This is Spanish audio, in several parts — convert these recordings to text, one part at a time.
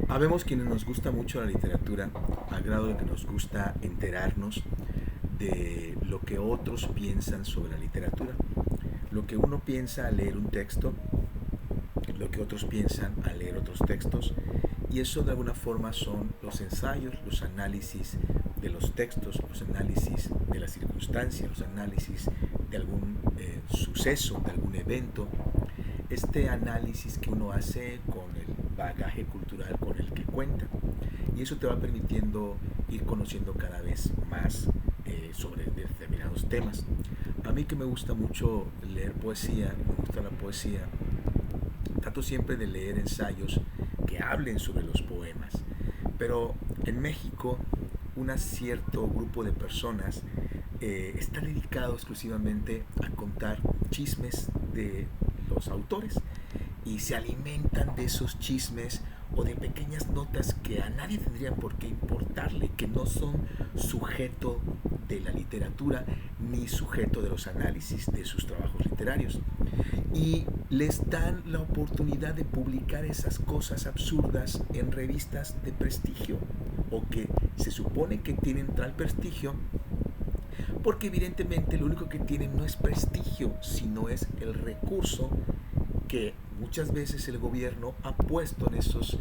Habemos quienes nos gusta mucho la literatura, al grado de que nos gusta enterarnos de lo que otros piensan sobre la literatura. Lo que uno piensa al leer un texto, lo que otros piensan al leer otros textos, y eso de alguna forma son los ensayos, los análisis de los textos, los análisis de las circunstancias, los análisis de algún suceso, de algún evento. Este análisis que uno hace con el bagaje cultural con el que cuenta. Y eso te va permitiendo ir conociendo cada vez más sobre determinados temas. A mí que me gusta mucho leer poesía, me gusta la poesía, trato siempre de leer ensayos que hablen sobre los poemas. Pero en México, un cierto grupo de personas está dedicado exclusivamente a contar chismes de los autores y se alimentan de esos chismes o de pequeñas notas que a nadie tendrían por qué importarle, que no son sujeto de la literatura ni sujeto de los análisis de sus trabajos literarios. Y les dan la oportunidad de publicar esas cosas absurdas en revistas de prestigio o que se supone que tienen tal prestigio, porque evidentemente lo único que tienen no es prestigio, sino es el recurso que muchas veces el gobierno ha puesto en esas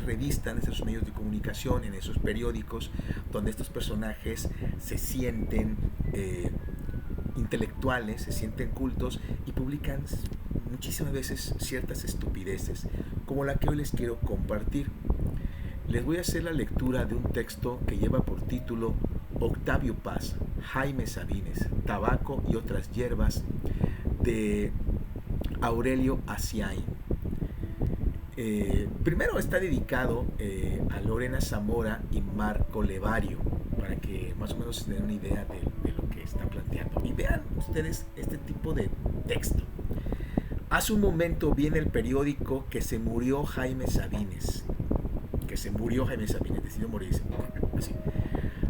revistas, en esos medios de comunicación, en esos periódicos, donde estos personajes se sienten intelectuales, se sienten cultos y publican muchísimas veces ciertas estupideces, como la que hoy les quiero compartir. Les voy a hacer la lectura de un texto que lleva por título Octavio Paz, Jaime Sabines, Tabaco y otras hierbas, de Aurelio Asiain. Primero está dedicado a Lorena Zamora y Marco Levario, para que más o menos se den una idea de lo que está planteando. Y vean ustedes este tipo de texto. Hace un momento vi en el periódico que se murió Jaime Sabines. Decidió morirse. Así.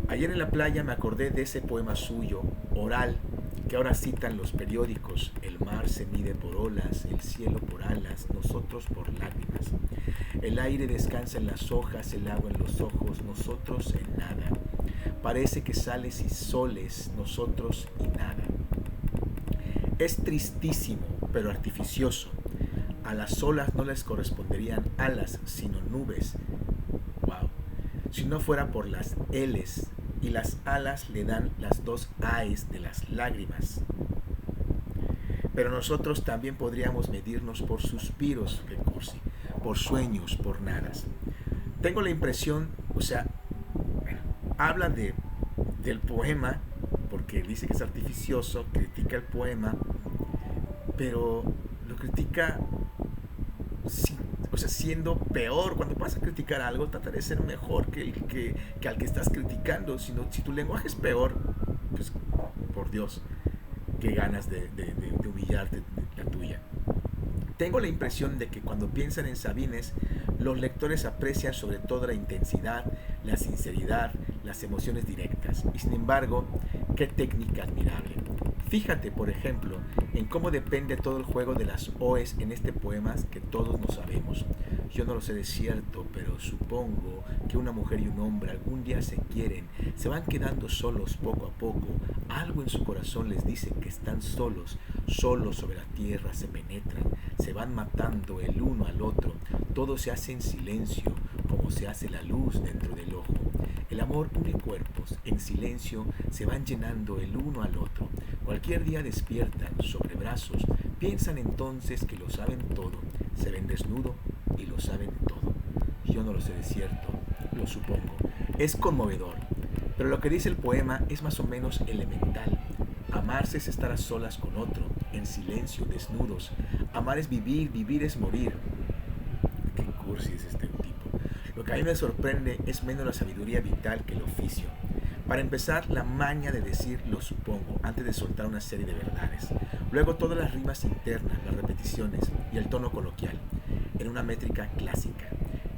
Ayer en la playa me acordé de ese poema suyo, oral, que ahora citan los periódicos. El mar se mide por olas, el cielo por alas, nosotros por lágrimas. El aire descansa en las hojas, el agua en los ojos, nosotros en nada. Parece que sales y soles, nosotros y nada. Es tristísimo, pero artificioso. A las olas no les corresponderían alas, sino nubes. Wow. Si no fuera por las L's, y las alas le dan las dos A's de las lágrimas. Pero nosotros también podríamos medirnos por suspiros, que cursi, por sueños, por nadas. Tengo la impresión, habla del poema, porque dice que es artificioso, critica el poema, pero lo critica siendo peor. Cuando vas a criticar algo, trata de ser mejor que al que estás criticando. Si tu lenguaje es peor, pues por Dios, qué ganas de humillarte la tuya. Tengo la impresión de que cuando piensan en Sabines, los lectores aprecian sobre todo la intensidad, la sinceridad, las emociones directas. Y sin embargo, qué técnica admirable. Fíjate, por ejemplo, en cómo depende todo el juego de las OEs en este poema que todos no sabemos. Yo no lo sé de cierto, pero supongo que una mujer y un hombre algún día se quieren, se van quedando solos poco a poco. Algo en su corazón les dice que están solos, solos sobre la tierra, se penetran, se van matando el uno al otro. Todo se hace en silencio, como se hace la luz dentro del ojo. El amor une cuerpos, en silencio se van llenando el uno al otro. Cualquier día despiertan sobre brazos, piensan entonces que lo saben todo, se ven desnudo y lo saben todo. Yo no lo sé de cierto, lo supongo. Es conmovedor, pero lo que dice el poema es más o menos elemental. Amarse es estar a solas con otro, en silencio, desnudos. Amar es vivir, vivir es morir. Qué cursi es este tipo. Lo que a mí me sorprende es menos la sabiduría vital que el oficio. Para empezar, la maña de decir lo supongo antes de soltar una serie de verdades. Luego todas las rimas internas, las repeticiones y el tono coloquial, en una métrica clásica.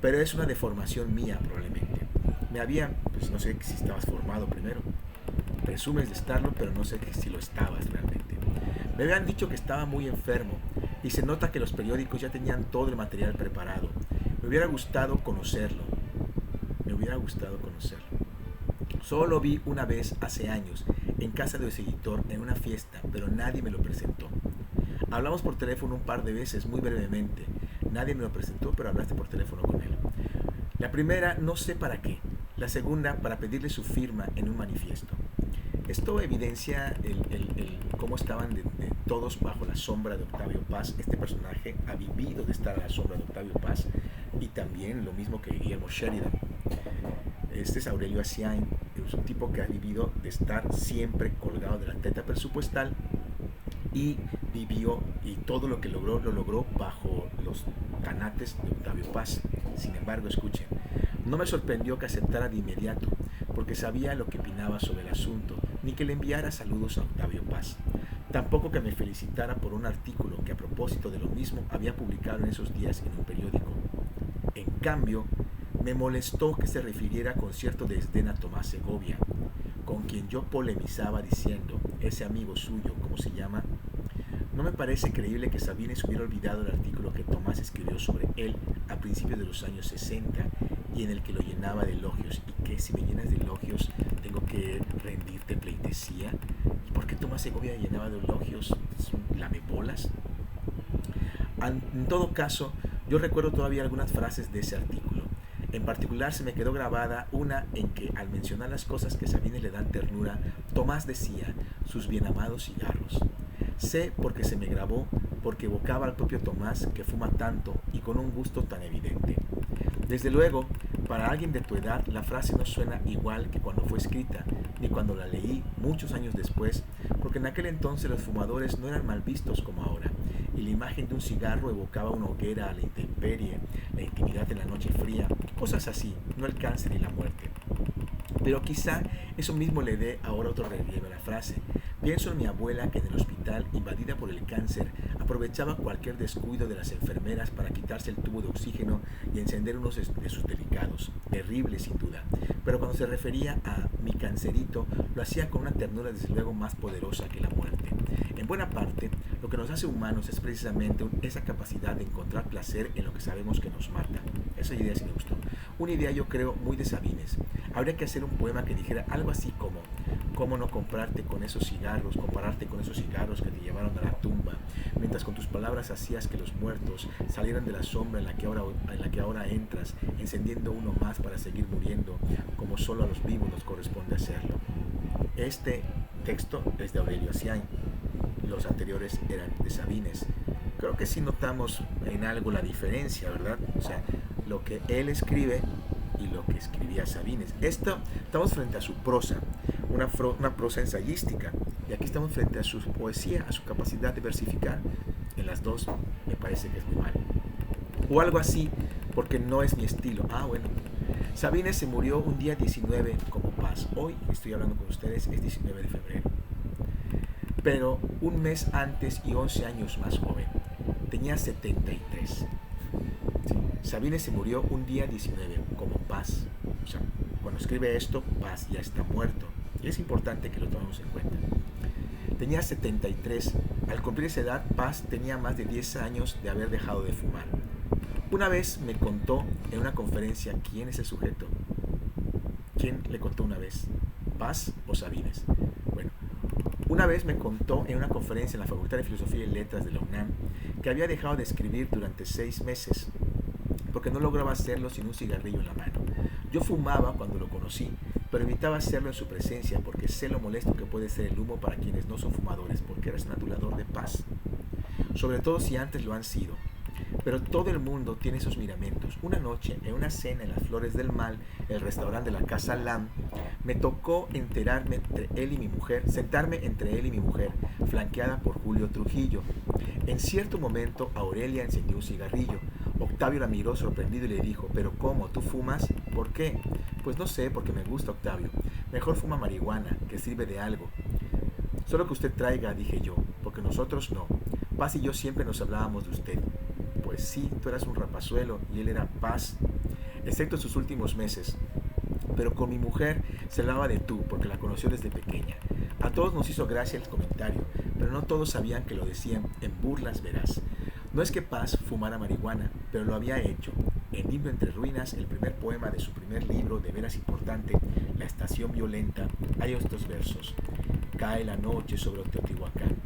Pero es una deformación mía probablemente. No sé si estabas formado primero. Presumes de estarlo, pero no sé si lo estabas realmente. Me habían dicho que estaba muy enfermo y se nota que los periódicos ya tenían todo el material preparado. Me hubiera gustado conocerlo. Me hubiera gustado conocerlo. Solo lo vi una vez hace años, en casa de ese editor, en una fiesta, pero nadie me lo presentó. Hablamos por teléfono un par de veces, muy brevemente. Nadie me lo presentó, pero hablaste por teléfono con él. La primera, no sé para qué. La segunda, para pedirle su firma en un manifiesto. Esto evidencia cómo estaban de todos bajo la sombra de Octavio Paz. Este personaje ha vivido de estar a la sombra de Octavio Paz, y también lo mismo que Guillermo Sheridan. Este es Aurelio Asiain, es un tipo que ha vivido de estar siempre colgado de la teta presupuestal, y vivió, y todo lo que logró, lo logró bajo los tanates de Octavio Paz. Sin embargo, escuchen, no me sorprendió que aceptara de inmediato, porque sabía lo que opinaba sobre el asunto, ni que le enviara saludos a Octavio Paz. Tampoco que me felicitara por un artículo que, a propósito de lo mismo, había publicado en esos días en un periódico. En cambio, me molestó que se refiriera con cierto desdén a Tomás Segovia, con quien yo polemizaba diciendo, ese amigo suyo, ¿cómo se llama? No me parece creíble que Sabines hubiera olvidado el artículo que Tomás escribió sobre él a principios de los años 60 y en el que lo llenaba de elogios. ¿Y qué? Si me llenas de elogios, tengo que rendirte pleitesía. ¿Y por qué Tomás Segovia llenaba de elogios? ¿Es un lamebolas? En todo caso, yo recuerdo todavía algunas frases de ese artículo. En particular se me quedó grabada una en que, al mencionar las cosas que Sabines le dan ternura, Tomás decía, sus bien amados cigarros. Sé porque se me grabó, porque evocaba al propio Tomás, que fuma tanto y con un gusto tan evidente. Desde luego, para alguien de tu edad, la frase no suena igual que cuando fue escrita, ni cuando la leí muchos años después, porque en aquel entonces los fumadores no eran mal vistos como ahora, y la imagen de un cigarro evocaba una hoguera a la intemperie, la intimidad en la noche fría, cosas así, no el cáncer y la muerte. Pero quizá eso mismo le dé ahora otro relieve a la frase. Pienso en mi abuela que en el hospital, invadida por el cáncer, aprovechaba cualquier descuido de las enfermeras para quitarse el tubo de oxígeno y encender unos de sus delicados. Terrible, sin duda. Pero cuando se refería a mi cancerito, lo hacía con una ternura desde luego más poderosa que la muerte. En buena parte, lo que nos hace humanos es precisamente esa capacidad de encontrar placer en lo que sabemos que nos mata. Esa idea sí me gustó. Una idea, yo creo, muy de Sabines. Habría que hacer un poema que dijera algo así como: ¿cómo no comprarte con esos cigarros, compararte con esos cigarros que te llevaron a la tumba, mientras con tus palabras hacías que los muertos salieran de la sombra en la que ahora entras, encendiendo uno más para seguir muriendo, como solo a los vivos nos corresponde hacerlo? Este texto es de Aurelio Asiain. Los anteriores eran de Sabines. Creo que sí notamos en algo la diferencia, ¿verdad? O sea, lo que él escribe y lo que escribía Sabines. Estamos frente a su prosa, una prosa ensayística, y aquí estamos frente a su poesía, a su capacidad de versificar. En las dos me parece que es muy mal. O algo así, porque no es mi estilo. Bueno. Sabines se murió un día 19 como Paz. Hoy estoy hablando con ustedes, es 19 de febrero. Pero un mes antes y 11 años más joven. Tenía 73. ¿Sí? Sabines se murió un día 19 como Paz. O sea, cuando escribe esto, Paz ya está muerto. Y es importante que lo tomemos en cuenta. Tenía 73. Al cumplir esa edad, Paz tenía más de 10 años de haber dejado de fumar. Una vez me contó en una conferencia quién es el sujeto. ¿Quién le contó una vez? ¿Paz o Sabines? Bueno, una vez me contó en una conferencia en la Facultad de Filosofía y Letras de la UNAM que había dejado de escribir durante 6 meses porque no lograba hacerlo sin un cigarrillo en la mano. Yo fumaba cuando lo conocí, pero evitaba hacerlo en su presencia porque sé lo molesto que puede ser el humo para quienes no son fumadores, porque eres un adulador de paz, sobre todo si antes lo han sido. Pero todo el mundo tiene sus miramientos. Una noche, en una cena en las Flores del Mal, el restaurante de la Casa Lam, me tocó sentarme entre él y mi mujer, flanqueada por Julio Trujillo. En cierto momento, Aurelia encendió un cigarrillo. Octavio la miró sorprendido y le dijo: ¿pero cómo? ¿Tú fumas? ¿Por qué? Pues no sé, porque me gusta, Octavio. Mejor fuma marihuana, que sirve de algo. Solo que usted traiga, dije yo, porque nosotros no. Paz y yo siempre nos hablábamos de usted. Pues sí, tú eras un rapazuelo y él era Paz, excepto en sus últimos meses. Pero con mi mujer se hablaba de tú, porque la conoció desde pequeña. A todos nos hizo gracia el comentario, pero no todos sabían que lo decían en burlas veraz. No es que Paz fumara marihuana, pero lo había hecho En Libro entre Ruinas, el primer poema de su primer libro, de veras importante, La Estación Violenta, hay estos versos. Cae la noche sobre Teotihuacán.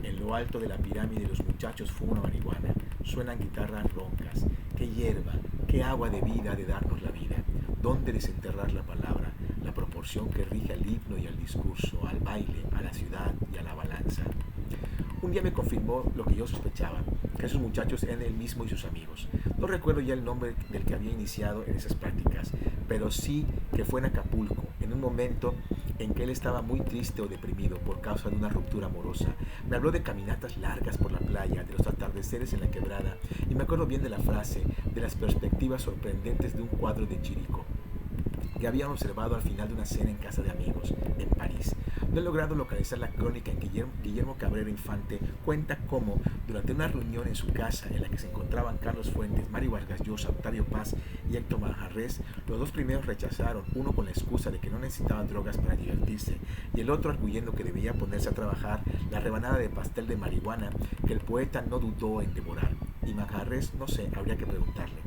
En lo alto de la pirámide los muchachos fuman marihuana. Suenan guitarras roncas. Qué hierba, qué agua de vida de darnos la vida. ¿Dónde desenterrar la palabra? La proporción que rige al himno y al discurso, al baile, a la ciudad y a la balanza. Un día me confirmó lo que yo sospechaba, que esos muchachos eran él mismo y sus amigos. No recuerdo ya el nombre del que había iniciado en esas prácticas, pero sí que fue en Acapulco, en un momento en que él estaba muy triste o deprimido por causa de una ruptura amorosa. Me habló de caminatas largas por la playa, de los atardeceres en la quebrada, y me acuerdo bien de la frase, de las perspectivas sorprendentes de un cuadro de Chirico que habían observado al final de una cena en casa de amigos, en París. No he logrado localizar la crónica en que Guillermo Cabrera Infante cuenta cómo, durante una reunión en su casa en la que se encontraban Carlos Fuentes, Mario Vargas Llosa, Octavio Paz y Héctor Manjarrés, los dos primeros rechazaron, uno con la excusa de que no necesitaban drogas para divertirse, y el otro arguyendo que debía ponerse a trabajar la rebanada de pastel de marihuana que el poeta no dudó en devorar. Y Manjarrés, no sé, habría que preguntarle.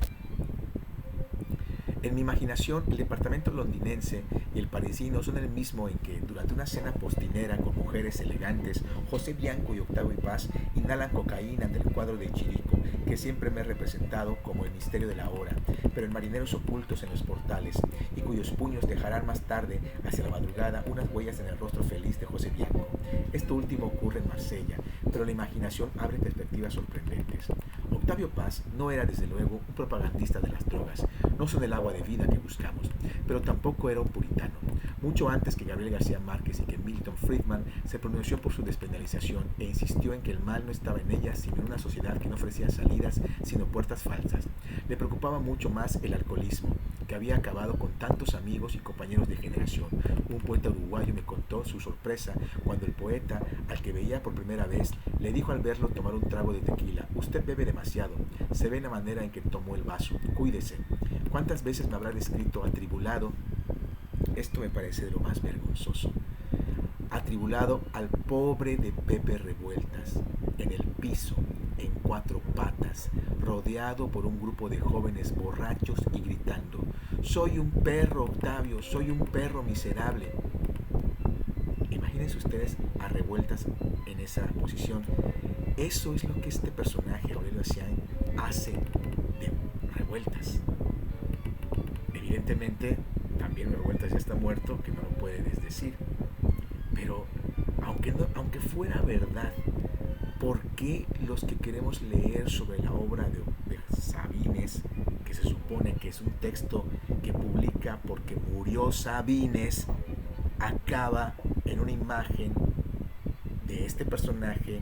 En mi imaginación, el departamento londinense y el parisino son el mismo en que, durante una cena postinera con mujeres elegantes, José Bianco y Octavio Paz inhalan cocaína del cuadro de Chirico, que siempre me he representado como el misterio de la hora, pero en marineros ocultos en los portales, y cuyos puños dejarán más tarde, hacia la madrugada, unas huellas en el rostro feliz de José Bianco. Esto último ocurre en Marsella, pero la imaginación abre perspectivas sorprendentes. Octavio Paz no era, desde luego, un propagandista de las drogas, no son el agua de vida que buscamos, pero tampoco era un puritano. Mucho antes que Gabriel García Márquez y que Milton Friedman se pronunció por su despenalización e insistió en que el mal no estaba en ella, sino en una sociedad que no ofrecía salidas, sino puertas falsas. Le preocupaba mucho más el alcoholismo, que había acabado con tantos amigos y compañeros de generación. Un poeta uruguayo me contó su sorpresa cuando el poeta, al que veía por primera vez, le dijo al verlo tomar un trago de tequila: usted bebe demasiado. Se ve la manera en que tomó el vaso. Cuídese. ¿Cuántas veces me habrá descrito atribulado? Esto me parece de lo más vergonzoso. Atribulado al pobre de Pepe Revueltas, en el piso, en cuatro patas, rodeado por un grupo de jóvenes borrachos y gritando: soy un perro, Octavio, soy un perro miserable. Imagínense ustedes a Revueltas en esa posición. Eso es lo que este personaje, Aurelio Asiain, hace de Revueltas. Evidentemente, también Revueltas ya está muerto, que no lo puede desdecir. Pero, aunque fuera verdad, ¿por qué los que queremos leer sobre la obra de Sabines, que se supone que es un texto que publica porque murió Sabines, acaba en una imagen de este personaje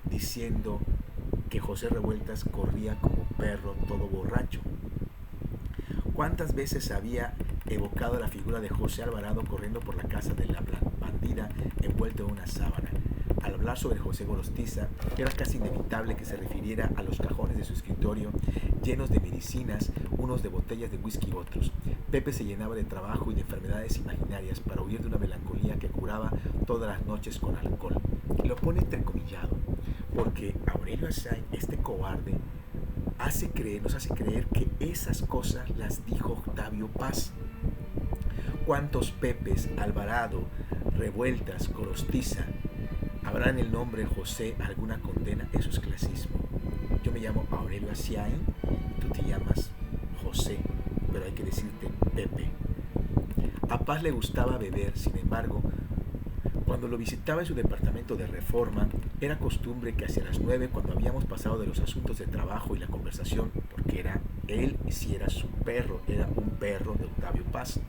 diciendo que José Revueltas corría como perro todo borracho? ¿Cuántas veces había evocado la figura de José Alvarado corriendo por la casa de la bandida envuelto en una sábana? Al hablar sobre José Gorostiza, era casi inevitable que se refiriera a los cajones de su escritorio llenos de medicinas, unos de botellas de whisky y otros. Pepe se llenaba de trabajo y de enfermedades imaginarias para huir de una melancolía que curaba todas las noches con alcohol. Y lo pone entrecomillado, porque Aurelio Asiain, este cobarde, nos hace creer que esas cosas las dijo Octavio Paz. ¿Cuántos Pepes, Alvarado, Revueltas, Gorostiza habrán el nombre José alguna condena? Eso es clasismo. Yo me llamo Aurelio Asiain, tú te llamas José, pero hay que decirte Pepe. A Paz le gustaba beber, sin embargo, cuando lo visitaba en su departamento de Reforma, era costumbre que hacia las 9, cuando habíamos pasado de los asuntos de trabajo y la conversación, porque era él y si era su perro, era un perro de Octavio Paz.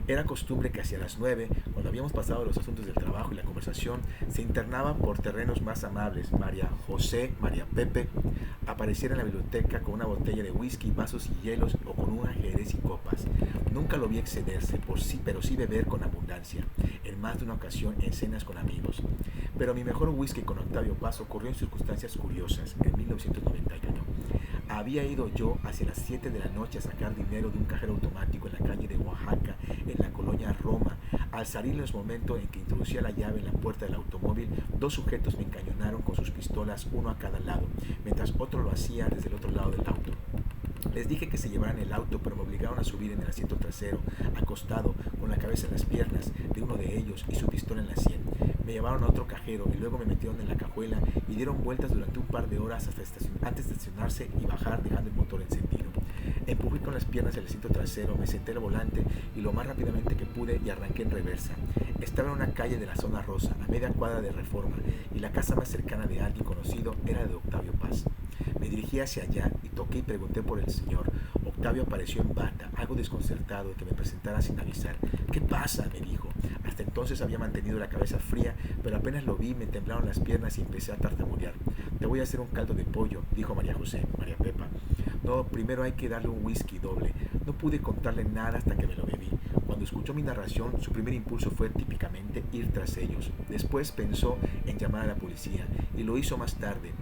Era costumbre que hacia las 9, cuando habíamos pasado los asuntos del trabajo y la conversación, se internaba por terrenos más amables. María José, María Pepe, apareciera en la biblioteca con una botella de whisky, vasos y hielos o con un ajedrez y copas. Nunca lo vi excederse, pero sí beber con abundancia, en más de una ocasión en cenas con amigos. Pero mi mejor whisky con Octavio Paz ocurrió en circunstancias curiosas, en 1991. Había ido yo hacia las 7 de la noche a sacar dinero de un cajero automático en la calle de Oaxaca, en la colonia Roma. Al salir en los momentos en que introducía la llave en la puerta del automóvil, dos sujetos me encañonaron con sus pistolas, uno a cada lado, mientras otro lo hacía desde el otro lado del auto. Les dije que se llevaran el auto, pero me obligaron a subir en el asiento trasero, acostado, con la cabeza en las piernas de uno de ellos y su pistola en la sien. Me llevaron a otro cajero y luego me metieron en la cajuela y dieron vueltas durante un par de horas antes de estacionarse y bajar, dejando el motor encendido. Empujé con las piernas el asiento trasero, me senté al volante y lo más rápidamente que pude y arranqué en reversa. Estaba en una calle de la zona rosa, a media cuadra de Reforma, y la casa más cercana de alguien conocido era de Octavio Paz. Me dirigí hacia allá y toqué y pregunté por el señor. Octavio apareció en bata, algo desconcertado de que me presentara sin avisar. «¿Qué pasa?», me dijo. Hasta entonces había mantenido la cabeza fría, pero apenas lo vi me temblaron las piernas y empecé a tartamudear. «Te voy a hacer un caldo de pollo», dijo María Pepa. «No, primero hay que darle un whisky doble». No pude contarle nada hasta que me lo bebí. Cuando escuchó mi narración, su primer impulso fue típicamente ir tras ellos. Después pensó en llamar a la policía y lo hizo más tarde,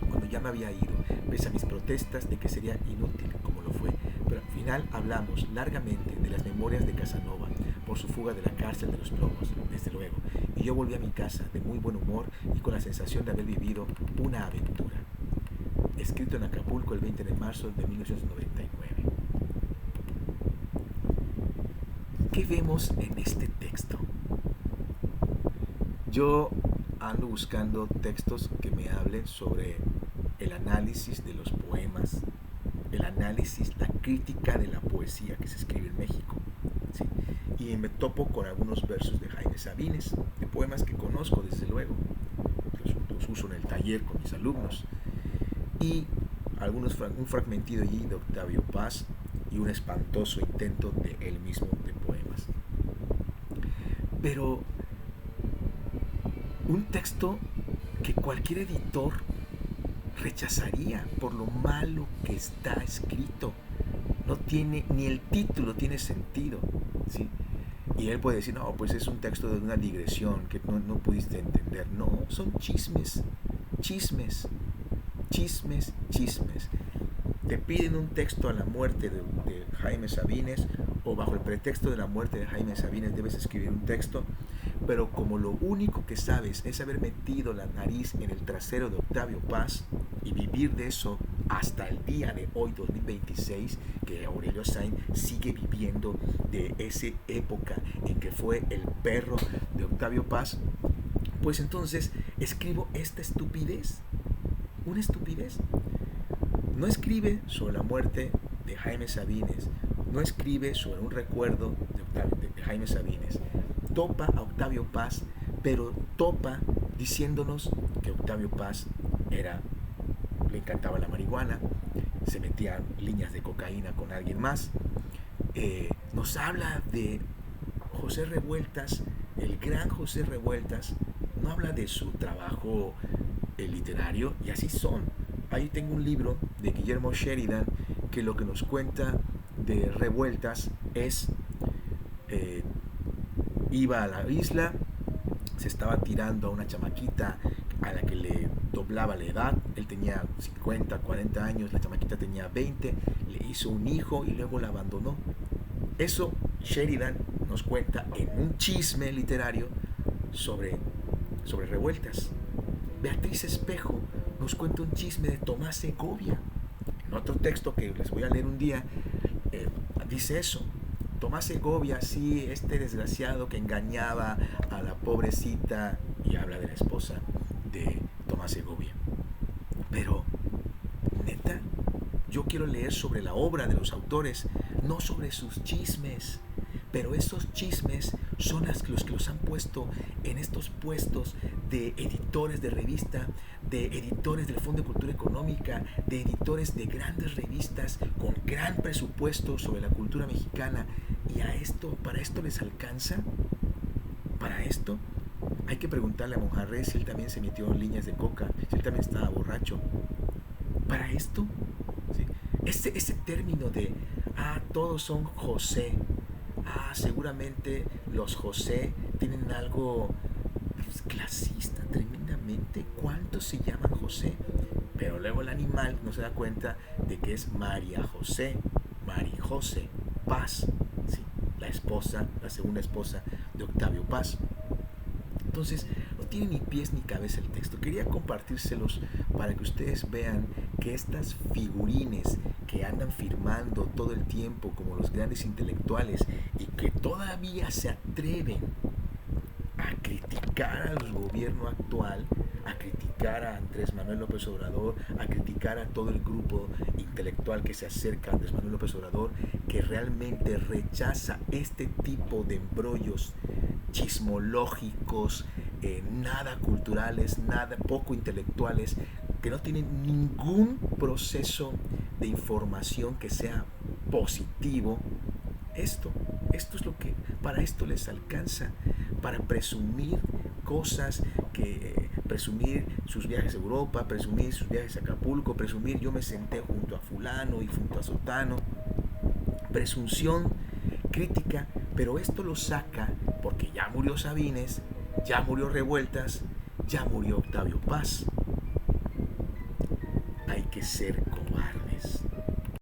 cuando ya me había ido, pese a mis protestas de que sería inútil, como lo fue. Pero al final hablamos largamente de las memorias de Casanova por su fuga de la cárcel de los Plomos, desde luego, y yo volví a mi casa de muy buen humor y con la sensación de haber vivido una aventura. Escrito en Acapulco el 20 de marzo de 1999. ¿Qué vemos en este texto? Yo ando buscando textos que me hablen sobre el análisis de los poemas, el análisis, la crítica de la poesía que se escribe en México, ¿sí? Y me topo con algunos versos de Jaime Sabines, de poemas que conozco desde luego, los uso en el taller con mis alumnos, y un fragmentito allí de Octavio Paz y un espantoso intento de él mismo de poemas. Pero un texto que cualquier editor rechazaría por lo malo que está escrito. No tiene, ni el título tiene sentido, ¿sí? Y él puede decir, no, pues es un texto de una digresión que no pudiste entender. No, son chismes. Te piden un texto a la muerte de Jaime Sabines, o bajo el pretexto de la muerte de Jaime Sabines debes escribir un texto, pero como lo único que sabes es haber metido la nariz en el trasero de Octavio Paz y vivir de eso hasta el día de hoy, 2026, que Aurelio Sainz sigue viviendo de esa época en que fue el perro de Octavio Paz, pues entonces escribo esta estupidez, una estupidez. No escribe sobre la muerte de Jaime Sabines, no escribe sobre un recuerdo de Jaime Sabines. Topa a Octavio Paz, pero topa diciéndonos que Octavio Paz le encantaba la marihuana, se metía líneas de cocaína con alguien más. Nos habla de José Revueltas, el gran José Revueltas, no habla de su trabajo literario, y así son. Ahí tengo un libro de Guillermo Sheridan que lo que nos cuenta de Revueltas es iba a la isla, se estaba tirando a una chamaquita a la que le doblaba la edad. Él tenía 50, 40 años, la chamaquita tenía 20, le hizo un hijo y luego la abandonó. Eso Sheridan nos cuenta en un chisme literario sobre Revueltas. Beatriz Espejo nos cuenta un chisme de Tomás Segovia. En otro texto que les voy a leer un día, dice eso. Tomás Segovia, sí, este desgraciado que engañaba a la pobrecita, y habla de la esposa de Tomás Segovia. Pero, neta, yo quiero leer sobre la obra de los autores, no sobre sus chismes. Pero esos chismes son los que los han puesto en estos puestos de editores de revista, de editores del Fondo de Cultura Económica, de editores de grandes revistas con gran presupuesto sobre la cultura mexicana. Y para esto les alcanza. Para esto hay que preguntarle a Monjarrés si él también se metió en líneas de coca, si él también estaba borracho. Para esto, ¿sí? Ese término de todos son José. Seguramente los José tienen algo clasista tremendamente. ¿Cuántos se llaman José? Pero luego el animal no se da cuenta de que es María José Paz, ¿sí? La segunda esposa de Octavio Paz. Entonces, tiene ni pies ni cabeza el texto. Quería compartírselos para que ustedes vean que estas figurines que andan firmando todo el tiempo como los grandes intelectuales y que todavía se atreven a criticar al gobierno actual, a criticar a Andrés Manuel López Obrador, a criticar a todo el grupo intelectual que se acerca a Andrés Manuel López Obrador, que realmente rechaza este tipo de embrollos chismológicos, nada culturales, nada poco intelectuales, que no tienen ningún proceso de información que sea positivo. Esto es lo que para esto les alcanza, para presumir cosas, presumir sus viajes a Europa, presumir sus viajes a Acapulco, presumir yo me senté junto a fulano y junto a sotano, presunción, crítica, pero esto lo saca porque ya murió Sabines, ya murió Revueltas, ya murió Octavio Paz. Hay que ser cobarde.